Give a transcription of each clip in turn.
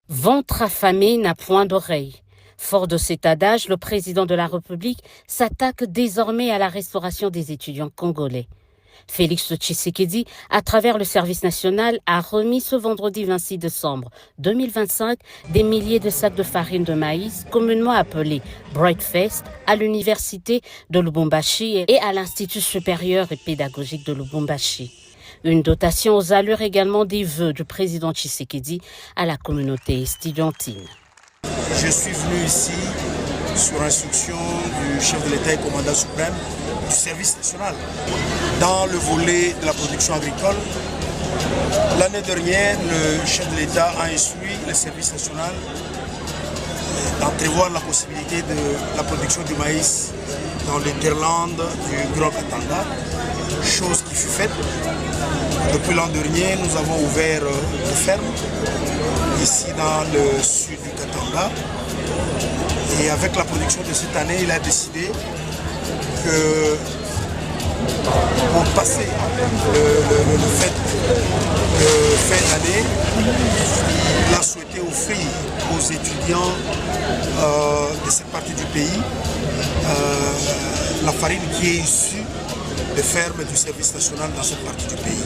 Ventre affamé n'a point d'oreille. Fort de cet adage, le président de la République s'attaque désormais à la restauration des étudiants congolais. Félix Tshisekedi, à travers le service national, a remis ce vendredi 26 décembre 2025 des milliers de sacs de farine de maïs, communément appelés Breakfast, à l'université de Lubumbashi et à l'Institut supérieur et pédagogique de Lubumbashi. Une dotation aux allures également des vœux du président Tshisekedi à la communauté estudiantine. Je suis venu ici sur instruction du chef de l'État et commandant suprême du service national dans le volet de la production agricole. L'année dernière, le chef de l'État a instruit le service national d'entrevoir la possibilité de la production du maïs dans les terlandes du Grand Katanga, chose qui fut faite. Depuis l'an dernier, nous avons ouvert des fermes ici dans le sud du Katanga. Et avec la production de cette année, il a décidé que pour passer le fait de fin d'année, il a souhaité offrir aux étudiants de cette partie du pays la farine qui est issue des fermes du service national dans cette partie du pays.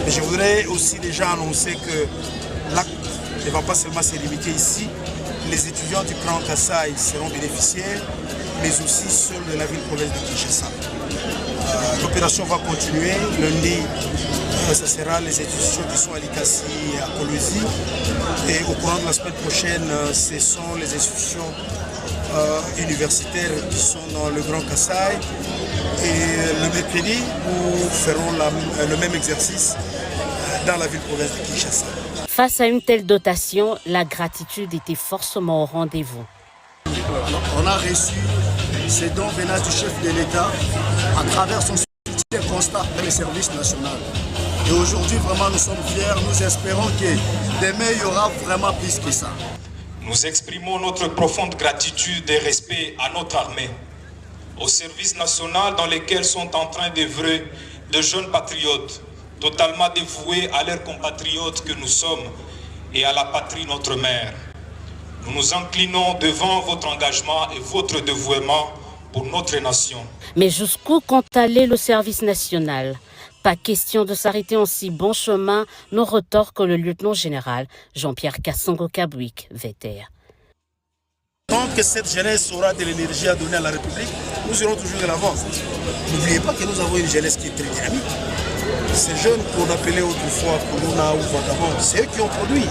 Et je voudrais aussi déjà annoncer que l'acte ne va pas seulement se limiter ici. Les étudiants du Grand Kasaï seront bénéficiaires, mais aussi ceux de la ville-province de Kinshasa. L'opération va continuer. Lundi, ce sera les institutions qui sont à Likasi et à Kolwezi. Et au courant de la semaine prochaine, ce sont les institutions universitaires qui sont dans le Grand Kasaï. Et le mercredi, nous ferons le même exercice dans la ville-province de Kinshasa. Face à une telle dotation, la gratitude était forcément au rendez-vous. On a reçu ces dons venant du chef de l'État à travers son soutien constant dans le service national. Et aujourd'hui, vraiment, nous sommes fiers. Nous espérons que demain, il y aura vraiment plus que ça. Nous exprimons notre profonde gratitude et respect à notre armée, au service national dans lequel sont en train d'œuvrer de jeunes patriotes, totalement dévoués à leurs compatriotes que nous sommes et à la patrie notre mère. Nous nous inclinons devant votre engagement et votre dévouement pour notre nation. Mais jusqu'où compte aller le service national? Pas question de s'arrêter en si bon chemin, nous retorque le lieutenant-général Jean-Pierre Kassongo-Kabouik, VTR. Tant que cette jeunesse aura de l'énergie à donner à la République, nous irons toujours de l'avant. N'oubliez pas que nous avons une jeunesse qui est très dynamique. Ces jeunes qu'on appelait autrefois Koulouna ou Vagabond, c'est eux qui ont produit.